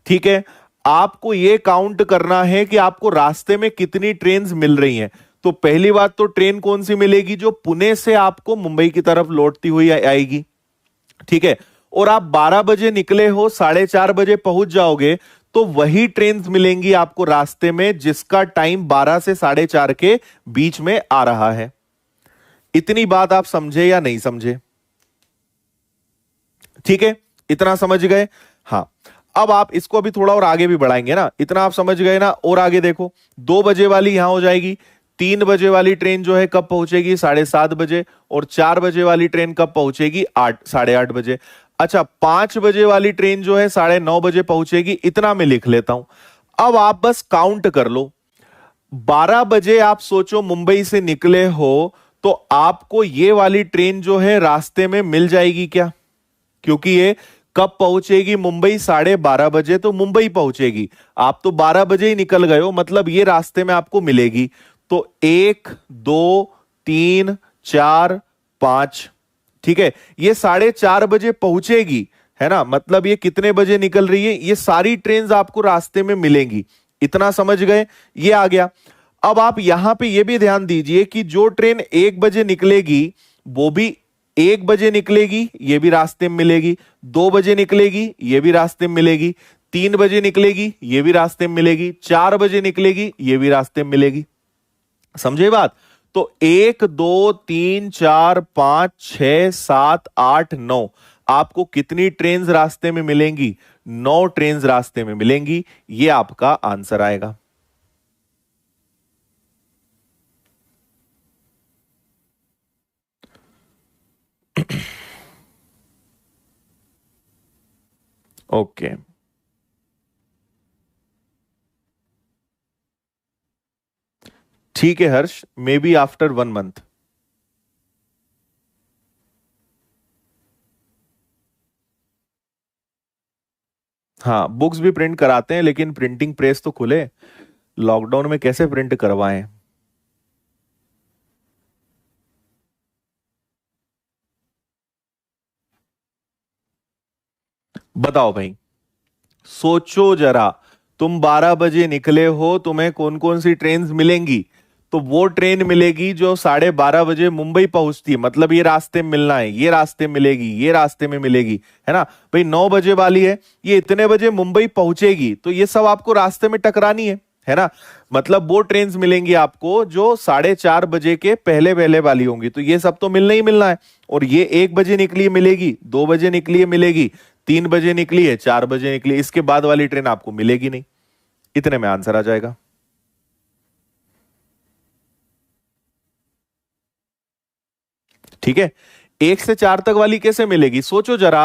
ठीक है, आपको यह काउंट करना है कि आपको रास्ते में कितनी ट्रेन मिल रही हैं। तो पहली बात तो ट्रेन कौन सी मिलेगी, जो पुणे से आपको मुंबई की तरफ लौटती हुई आएगी, ठीक है, और आप 12 बजे निकले हो, 4:30 बजे पहुंच जाओगे, तो वही ट्रेन मिलेंगी आपको रास्ते में जिसका टाइम 12 से 4:30 के बीच में आ रहा है। इतनी बात आप समझे या नहीं समझे? ठीक है, इतना समझ गए? हां, अब आप इसको अभी थोड़ा और आगे भी बढ़ाएंगे ना, इतना आप समझ गए ना, और आगे देखो, 2 बजे वाली यहां हो जाएगी, 3 बजे वाली ट्रेन जो है कब पहुंचेगी, 7:30 बजे, और 4 बजे वाली ट्रेन कब पहुंचेगी, 8:30 बजे। अच्छा, 5 बजे वाली ट्रेन जो है 9:30 बजे पहुंचेगी, इतना मैं लिख लेता हूं। अब आप बस काउंट कर लो, 12 बजे आप सोचो मुंबई से निकले हो, तो आपको ये वाली ट्रेन जो है रास्ते में मिल जाएगी क्या? क्योंकि ये कब पहुंचेगी मुंबई, 12:30 बजे, तो मुंबई पहुंचेगी। आप तो 12 बजे ही निकल गए हो, मतलब ये रास्ते में आपको मिलेगी। तो 1, 2, 3, 4, 5, ठीक है, ये 4:30 बजे पहुंचेगी, है ना, मतलब ये कितने बजे निकल रही है, ये सारी ट्रेन आपको रास्ते में मिलेंगी। इतना समझ गए? ये आ गया। अब आप यहां पे ये भी ध्यान दीजिए कि जो ट्रेन 1 बजे निकलेगी वो भी 1 बजे निकलेगी, ये भी रास्ते में मिलेगी, 2 बजे निकलेगी, ये भी रास्ते में मिलेगी, 3 बजे निकलेगी, ये भी रास्ते में मिलेगी, 4 बजे निकलेगी, ये भी रास्ते में मिलेगी। समझे बात? तो 1, 2, 3, 4, 5, 6, 7, 8, 9, आपको कितनी ट्रेन रास्ते में मिलेंगी? 9 ट्रेन रास्ते में मिलेंगी। ये आपका आंसर आएगा। ओके, ठीक है हर्ष, मे बी आफ्टर 1 मंथ। हाँ, बुक्स भी प्रिंट कराते हैं, लेकिन प्रिंटिंग प्रेस तो खुले, लॉकडाउन में कैसे प्रिंट करवाएं? बताओ भाई, सोचो जरा, तुम 12 बजे निकले हो, तुम्हें कौन कौन सी ट्रेन मिलेंगी? तो वो ट्रेन मिलेगी जो 12:30 बजे मुंबई पहुंचती है, मतलब ये रास्ते में मिलना है, ये रास्ते में मिलेगी, ये रास्ते में मिलेगी, है ना भाई। 9 बजे वाली है, ये इतने बजे मुंबई पहुंचेगी, तो ये सब आपको रास्ते में टकरानी है ना, मतलब वो ट्रेन मिलेंगी आपको जो 4:30 बजे के पहले पहले वाली होंगी, तो ये सब तो मिलना ही मिलना है। और ये 1 बजे निकली है मिलेगी, 2 बजे निकली है मिलेगी, 3 बजे निकली है, 4 बजे निकली, इसके बाद वाली ट्रेन आपको मिलेगी नहीं। इतने में आंसर आ जाएगा। ठीक है, 1 से 4 तक वाली कैसे मिलेगी? सोचो जरा,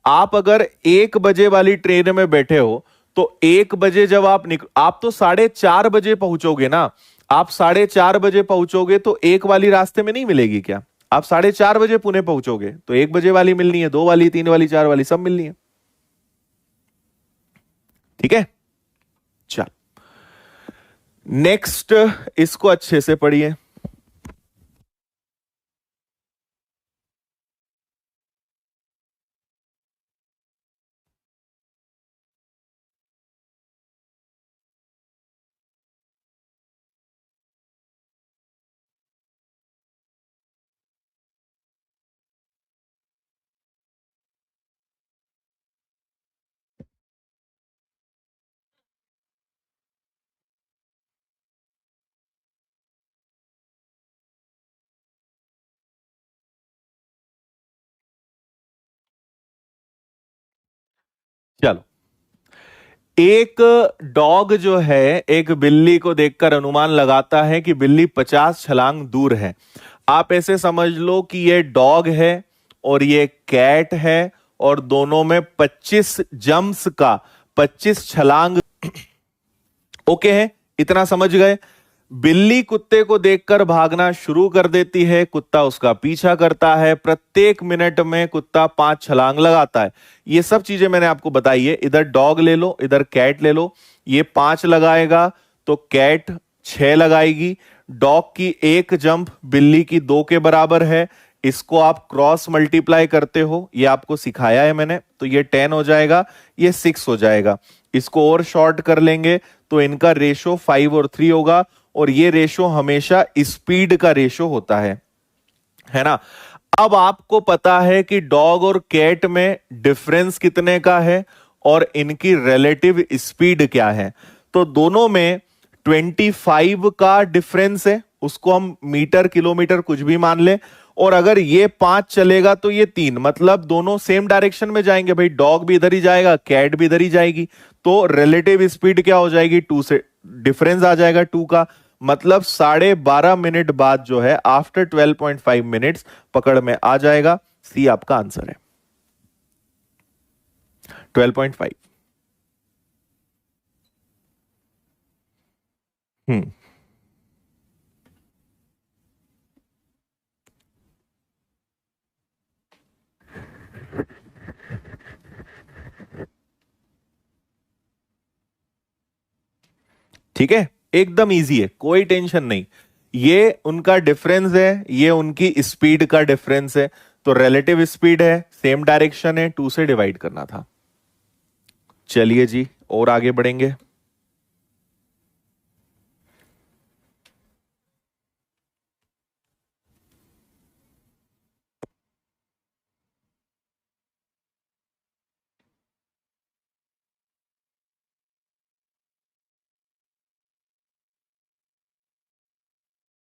आप अगर 1 बजे वाली ट्रेन में बैठे हो, तो 1 बजे जब आप तो 4:30 बजे पहुंचोगे ना, आप 4:30 बजे पहुंचोगे तो एक वाली रास्ते में नहीं मिलेगी क्या? आप 4:30 बजे पुणे पहुंचोगे तो 1 बजे वाली मिलनी है, 2 वाली, 3 वाली, 4 वाली, सब मिलनी है। ठीक है, चल नेक्स्ट, इसको अच्छे से पढ़िए। चलो, एक डॉग जो है एक बिल्ली को देखकर अनुमान लगाता है कि बिल्ली 50 छलांग दूर है। आप ऐसे समझ लो कि ये डॉग है और ये कैट है, और दोनों में 25 जंप्स का 25 छलांग ओके है, इतना समझ गए। बिल्ली कुत्ते को देखकर भागना शुरू कर देती है, कुत्ता उसका पीछा करता है, प्रत्येक मिनट में कुत्ता 5 छलांग लगाता है। ये सब चीजें मैंने आपको बताई है। इधर डॉग ले लो, इधर कैट ले लो। ये 5 लगाएगा तो कैट 6 लगाएगी। डॉग की 1 जंप बिल्ली की 2 के बराबर है। इसको आप क्रॉस मल्टीप्लाई करते हो, ये आपको सिखाया है मैंने, तो ये 10 हो जाएगा, ये 6 हो जाएगा। इसको और शॉर्ट कर लेंगे तो इनका रेशो 5 और 3 होगा, और ये रेशो हमेशा स्पीड का रेशो होता है ना। अब आपको पता है कि डॉग और कैट में डिफरेंस कितने का है और इनकी रिलेटिव स्पीड क्या है। तो दोनों में 25 का डिफरेंस है, उसको हम मीटर किलोमीटर कुछ भी मान ले। और अगर ये 5 चलेगा तो ये 3, मतलब दोनों सेम डायरेक्शन में जाएंगे भाई, डॉग भी इधर ही जाएगा, कैट भी इधर ही जाएगी। तो रिलेटिव स्पीड क्या हो जाएगी, 2 से डिफरेंस आ जाएगा 2 का, मतलब 12.5 मिनट बाद जो है, आफ्टर 12.5 मिनट्स पकड़ में आ जाएगा। सी आपका आंसर है 12.5। हम्म, ठीक है, एकदम इजी है, कोई टेंशन नहीं। ये उनका डिफरेंस है, ये उनकी स्पीड का डिफरेंस है, तो रिलेटिव स्पीड है, सेम डायरेक्शन है, 2 से डिवाइड करना था। चलिए जी, और आगे बढ़ेंगे।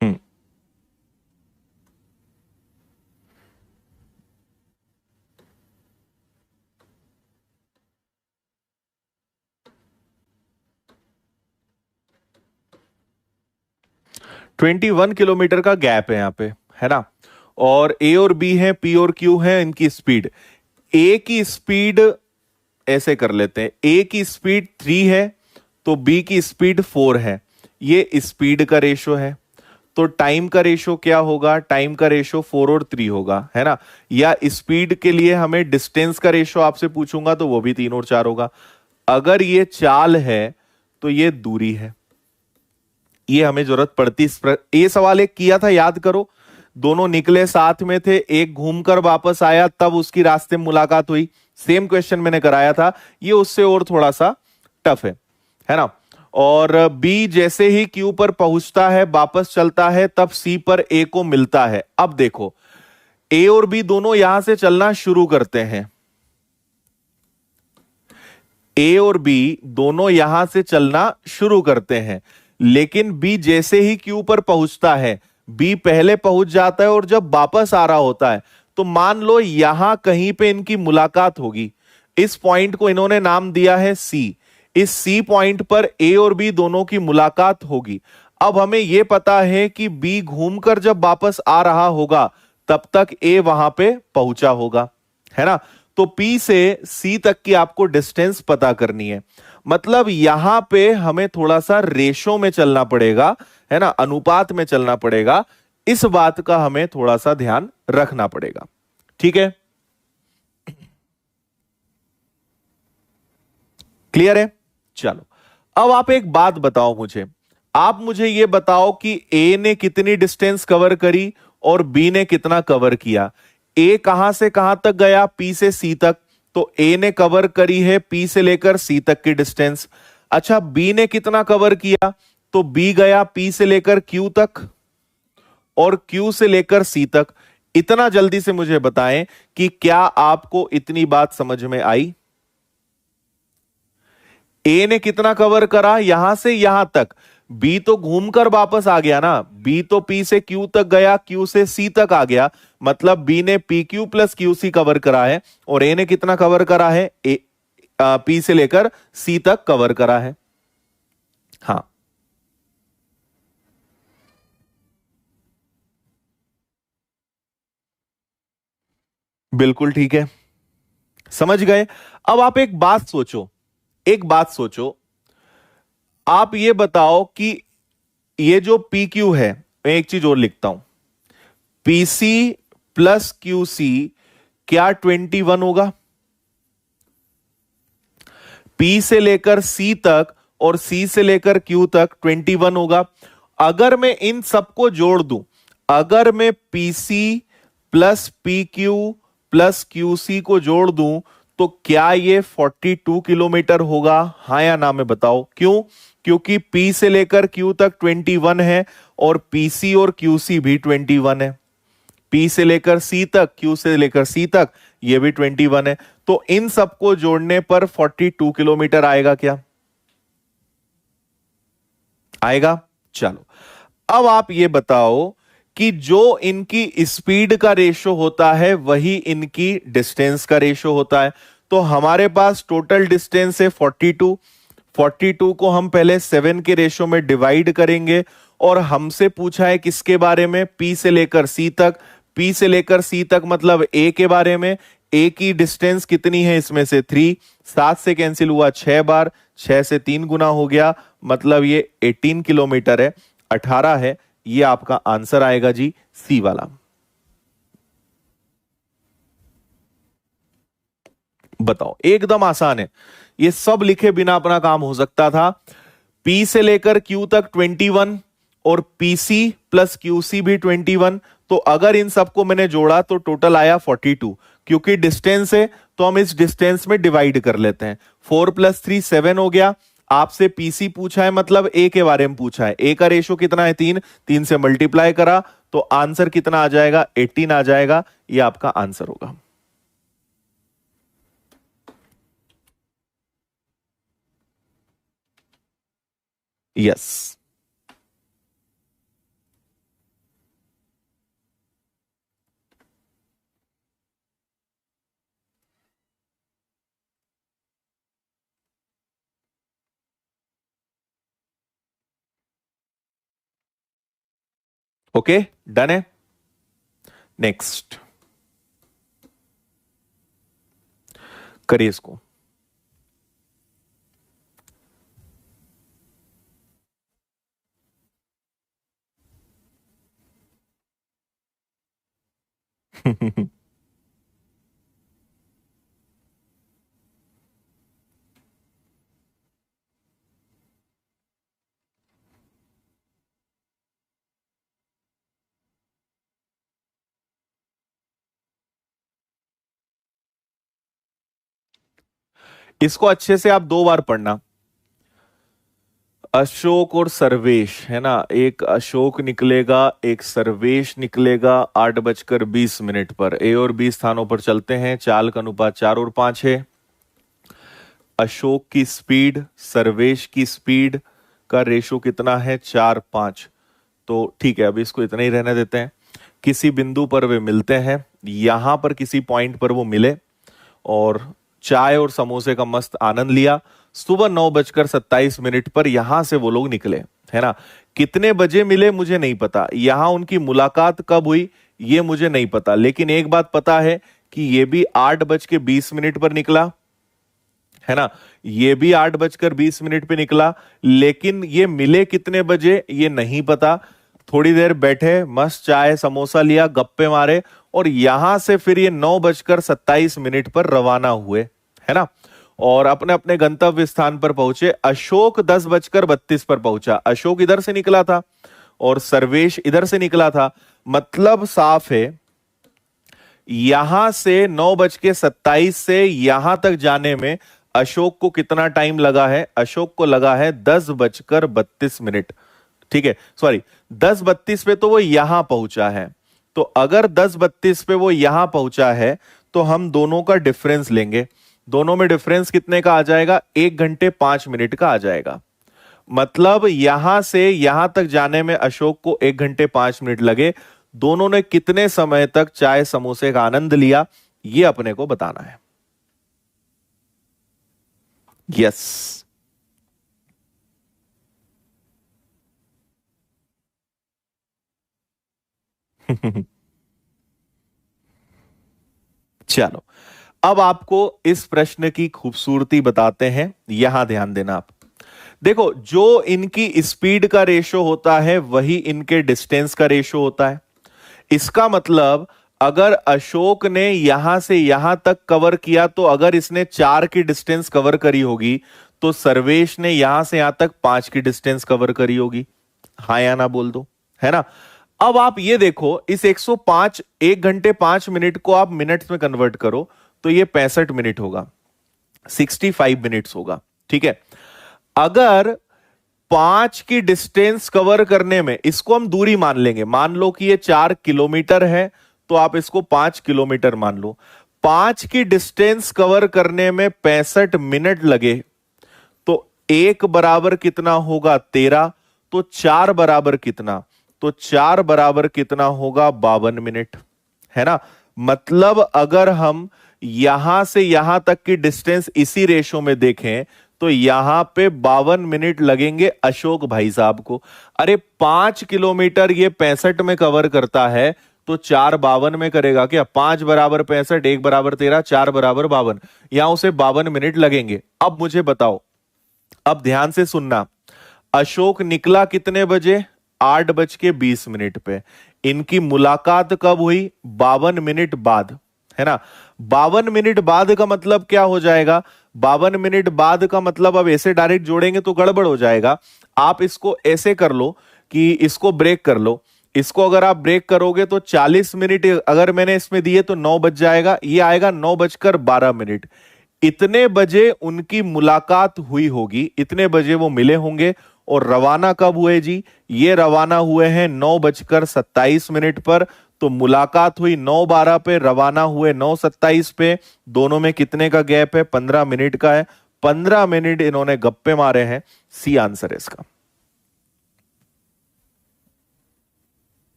हम्म, 21 किलोमीटर का गैप है यहां पे, है ना। और ए और बी है, पी और क्यू है, इनकी स्पीड, ए की स्पीड ऐसे कर लेते हैं, ए की स्पीड 3 है तो बी की स्पीड 4 है। ये स्पीड का रेशो है। तो टाइम का रेशो क्या होगा, टाइम का रेशो 4 और 3 होगा, है ना। या स्पीड के लिए हमें डिस्टेंस का रेशो आपसे पूछूंगा तो वो भी 3 और 4 होगा। अगर ये चाल है तो ये दूरी है, ये हमें जरूरत पड़ती। ये सवाल एक किया था, याद करो। दोनों निकले साथ में थे, एक घूमकर वापस आया, तब उसकी रास्ते में मुलाकात हुई। सेम क्वेश्चन मैंने कराया था, ये उससे और थोड़ा सा टफ है ना। और बी जैसे ही क्यू पर पहुंचता है, वापस चलता है, तब सी पर ए को मिलता है। अब देखो, ए और बी दोनों यहां से चलना शुरू करते हैं, ए और बी दोनों यहां से चलना शुरू करते हैं, लेकिन बी जैसे ही क्यू पर पहुंचता है, बी पहले पहुंच जाता है, और जब वापस आ रहा होता है तो मान लो यहां कहीं पे इनकी मुलाकात होगी। इस पॉइंट को इन्होंने नाम दिया है सी। इस सी पॉइंट पर ए और बी दोनों की मुलाकात होगी। अब हमें यह पता है कि बी घूमकर जब वापस आ रहा होगा तब तक ए वहां पे पहुंचा होगा, है ना। तो पी से सी तक की आपको डिस्टेंस पता करनी है। मतलब यहां पे हमें थोड़ा सा रेशो में चलना पड़ेगा, है ना, अनुपात में चलना पड़ेगा। इस बात का हमें थोड़ा सा ध्यान रखना पड़ेगा, ठीक है। क्लियर है। चलो, अब आप एक बात बताओ मुझे, आप मुझे यह बताओ कि ए ने कितनी डिस्टेंस कवर करी और बी ने कितना कवर किया। ए कहां से कहां तक गया, पी से सी तक, तो ए ने कवर करी है पी से लेकर सी तक की डिस्टेंस। अच्छा, बी ने कितना कवर किया, तो बी गया पी से लेकर क्यू तक और क्यू से लेकर सी तक। इतना जल्दी से मुझे बताएं कि क्या आपको इतनी बात समझ में आई। ए ने कितना कवर करा, यहां से यहां तक। बी तो घूमकर वापस आ गया ना, बी तो पी से क्यू तक गया, क्यू से सी तक आ गया, मतलब बी ने P Q plus Q C cover करा है। और ए ने कितना कवर करा है, पी से लेकर सी तक कवर करा है। हाँ, बिल्कुल ठीक है, समझ गए। अब आप एक बात सोचो, एक बात सोचो, आप ये बताओ कि ये जो पी क्यू है, मैं एक चीज और लिखता हूं, पीसी प्लस क्यूसी क्या 21 होगा? पी से लेकर सी तक और सी से लेकर क्यू तक 21 होगा। अगर मैं इन सबको जोड़ दूं, अगर मैं PC plus P Q plus QC को जोड़ दूं, तो क्या ये 42 किलोमीटर होगा? हां या ना में बताओ। क्यों? क्योंकि पी से लेकर क्यू तक 21 है और पीसी और क्यूसी भी 21 है। पी से लेकर सी तक, क्यू से लेकर सी तक, ये भी 21 है। तो इन सबको जोड़ने पर 42 किलोमीटर आएगा क्या? आएगा। चलो, अब आप ये बताओ कि जो इनकी स्पीड का रेशो होता है वही इनकी डिस्टेंस का रेशो होता है। तो हमारे पास टोटल डिस्टेंस है 42। 42 को हम पहले 7 के रेशो में डिवाइड करेंगे और हमसे पूछा है किसके बारे में? पी से लेकर सी तक। पी से लेकर सी तक मतलब ए के बारे में। ए की डिस्टेंस कितनी है इसमें से? 3। 7 से कैंसिल हुआ 6 बार, 6 से 3 गुना हो गया, मतलब ये 18 किलोमीटर है, 18 है। ये आपका आंसर आएगा जी, सी वाला। बताओ, एकदम आसान है, ये सब लिखे बिना अपना काम हो सकता था। पी से लेकर क्यू तक 21 और पीसी प्लस क्यूसी भी 21। तो अगर इन सबको मैंने जोड़ा तो टोटल आया 42। क्योंकि डिस्टेंस है तो हम इस डिस्टेंस में डिवाइड कर लेते हैं। 4 + 3 7 हो गया। आपसे पीसी पूछा है मतलब ए के बारे में पूछा है। ए का रेशो कितना है? 3। 3 से मल्टीप्लाई करा तो आंसर कितना आ जाएगा? 18 आ जाएगा। ये आपका आंसर होगा। यस। ओके, डन है। नेक्स्ट करिए इसको। इसको अच्छे से आप 2 बार पढ़ना। अशोक और सर्वेश है ना, एक अशोक निकलेगा, एक सर्वेश निकलेगा 8:20 पर। ए और बी स्थानों पर चलते हैं। चाल का अनुपात 4 और 5 है। अशोक की स्पीड सर्वेश की स्पीड का रेशो कितना है? 4:5। तो ठीक है, अभी इसको इतना ही रहने देते हैं। किसी बिंदु पर वे मिलते हैं, यहां पर किसी पॉइंट पर वो मिले और चाय और समोसे का मस्त आनंद लिया। सुबह 9:27 पर यहां से वो लोग निकले, है ना। कितने बजे मिले मुझे नहीं पता, यहां उनकी मुलाकात कब हुई ये मुझे नहीं पता, लेकिन एक बात पता है कि ये भी 8:20 पर निकला, है ना। ये भी 8:20 पे निकला, लेकिन ये मिले कितने बजे ये नहीं पता। थोड़ी देर बैठे, मस्त चाय समोसा लिया, गप्पे मारे और यहां से फिर ये 9:27 पर रवाना हुए, है ना। और अपने अपने गंतव्य स्थान पर पहुंचे। अशोक 10:32 पर पहुंचा। अशोक इधर से निकला था और सर्वेश इधर से निकला था। मतलब साफ है, यहां से 9:27 से यहां तक जाने में अशोक को कितना टाइम लगा है? अशोक को लगा है 10:32। ठीक है, सॉरी, 10:32 पे तो वो यहां पहुंचा है। तो अगर 10:32 पे वो यहां पहुंचा है तो हम दोनों का डिफरेंस लेंगे। दोनों में डिफरेंस कितने का आ जाएगा? 1 घंटे 5 मिनट का आ जाएगा। मतलब यहां से यहां तक जाने में अशोक को 1 घंटे 5 मिनट लगे। दोनों ने कितने समय तक चाय समोसे का आनंद लिया, ये अपने को बताना है। यस। चलो, अब आपको इस प्रश्न की खूबसूरती बताते हैं, यहां ध्यान देना आप। देखो, जो इनकी स्पीड का रेशो होता है वही इनके डिस्टेंस का रेशो होता है। इसका मतलब अगर अशोक ने यहां से यहां तक कवर किया, तो अगर इसने 4 की डिस्टेंस कवर करी होगी, तो सर्वेश ने यहां से यहां तक 5 की डिस्टेंस कवर करी होगी। हाँ या ना बोल दो, है ना। अब आप ये देखो, इस 105 1 घंटे 5 मिनट को आप मिनट्स में कन्वर्ट करो, तो ये 65 मिनट होगा, 65 मिनट्स होगा। ठीक है, अगर 5 की डिस्टेंस कवर करने में, इसको हम दूरी मान लेंगे, मान लो कि ये 4 किलोमीटर है, तो आप इसको 5 किलोमीटर मान लो। 5 की डिस्टेंस कवर करने में 65 मिनट लगे, तो 1 बराबर कितना होगा 13, तो 4 बराबर कितना, तो 4 बराबर कितना होगा 52 मिनट, है ना। मतलब अगर हम यहां से यहां तक की डिस्टेंस इसी रेशो में देखें, तो यहां पे 52 मिनट लगेंगे अशोक भाई साहब को। अरे 5 किलोमीटर ये 65 में कवर करता है, तो 4 52 में करेगा क्या? 5 बराबर 65, 1 बराबर 13, 4 बराबर 52, यहां उसे 52 मिनट लगेंगे। अब मुझे बताओ, अब ध्यान से सुनना, अशोक निकला कितने बजे? 8:20 पे। इनकी मुलाकात कब हुई? 52 मिनट बाद, है ना। 52 मिनट बाद का मतलब क्या हो जाएगा? 52 मिनट बाद का मतलब, अब ऐसे डायरेक्ट जोड़ेंगे तो गड़बड़ हो जाएगा। आप इसको ऐसे कर लो कि इसको ब्रेक कर लो। इसको अगर आप ब्रेक करोगे तो 40 मिनट अगर मैंने इसमें दिए तो 9 बज जाएगा, ये आएगा 9:12। इतने बजे उनकी मुलाकात हुई होगी, इतने बजे वो मिले होंगे। और रवाना कब हुए जी? ये रवाना हुए हैं 9:27 पर। तो मुलाकात हुई 9:12 पे, रवाना हुए 9:27 पे। दोनों में कितने का गैप है? 15 मिनट का है। 15 मिनट इन्होंने गप्पे मारे हैं। सी आंसर है इसका।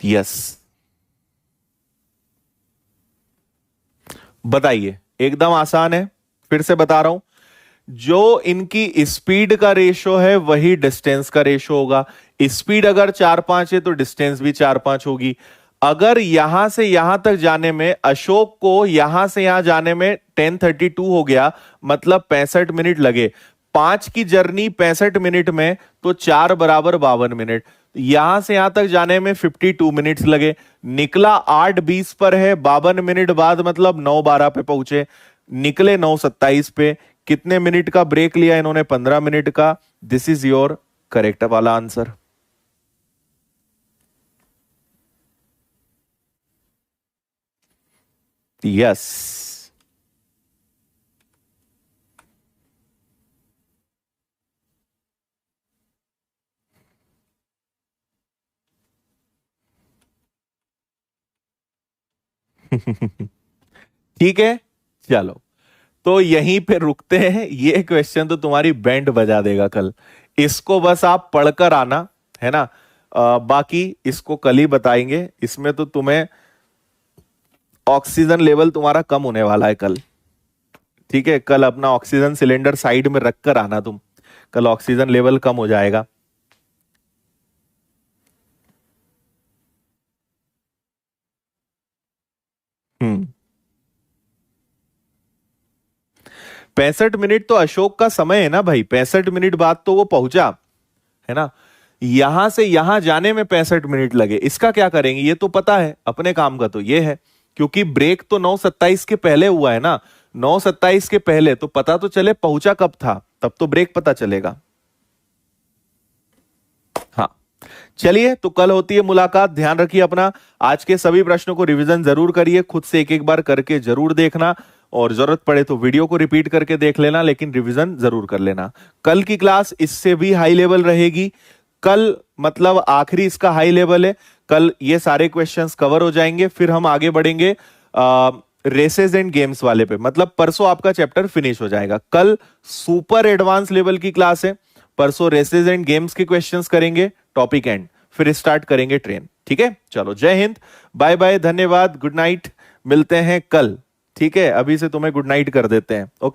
यस, बताइए, एकदम आसान है, फिर से बता रहा हूं। जो इनकी स्पीड का रेशो है वही डिस्टेंस का रेशो होगा। स्पीड अगर 4-5 है तो डिस्टेंस भी 4-5 होगी। अगर यहां से यहां तक जाने में, अशोक को यहां से यहां जाने में 10:32 हो गया, मतलब 65 मिनट लगे। 5 की जर्नी 65 मिनट में, तो 4 बराबर 52 मिनट। यहां से यहां तक जाने में 52 मिनट्स लगे। निकला 8:20 पर है, 52 मिनट बाद मतलब 9:12 पे पहुंचे। निकले 9:27 पे। कितने मिनट का ब्रेक लिया इन्होंने? 15 मिनट का। दिस इज योर करेक्ट वाला आंसर। यस। ठीक है, चलो, तो यहीं पे रुकते हैं। ये क्वेश्चन तो तुम्हारी बैंड बजा देगा कल। इसको बस आप पढ़कर आना, है ना। बाकी इसको कल ही बताएंगे। इसमें तो तुम्हें ऑक्सीजन लेवल तुम्हारा कम होने वाला है कल। ठीक है, कल अपना ऑक्सीजन सिलेंडर साइड में रखकर आना तुम। कल ऑक्सीजन लेवल कम हो जाएगा। हम्म। 65 मिनट तो अशोक का समय है ना भाई। 65 मिनट बाद तो वो पहुंचा, है ना। यहां से यहां जाने में 65 मिनट लगे, इसका क्या करेंगे? ये तो पता है, अपने काम का तो ये है। क्योंकि ब्रेक तो 9:27 के पहले हुआ है ना। 9:27 के पहले तो पता तो चले पहुंचा कब था, तब तो ब्रेक पता चलेगा। हाँ, चलिए, तो कल होती है मुलाकात। ध्यान रखिए अपना। आज के सभी प्रश्नों को रिवीजन जरूर करिए, खुद से एक एक बार करके जरूर देखना। और जरूरत पड़े तो वीडियो को रिपीट करके देख लेना, लेकिन रिवीजन जरूर कर लेना। कल की क्लास इससे भी हाई लेवल रहेगी। कल मतलब आखिरी इसका हाई लेवल है। कल ये सारे क्वेश्चंस कवर हो जाएंगे, फिर हम आगे बढ़ेंगे रेसेस एंड गेम्स वाले पे। मतलब परसों आपका चैप्टर फिनिश हो जाएगा। कल सुपर एडवांस लेवल की क्लास है। परसों रेसेस एंड गेम्स के क्वेश्चंस करेंगे, टॉपिक एंड, फिर स्टार्ट करेंगे ट्रेन। ठीक है, चलो, जय हिंद, बाय बाय, धन्यवाद, गुड नाइट। मिलते हैं कल। ठीक है, अभी से तुम्हें गुड नाइट कर देते हैं। ओके।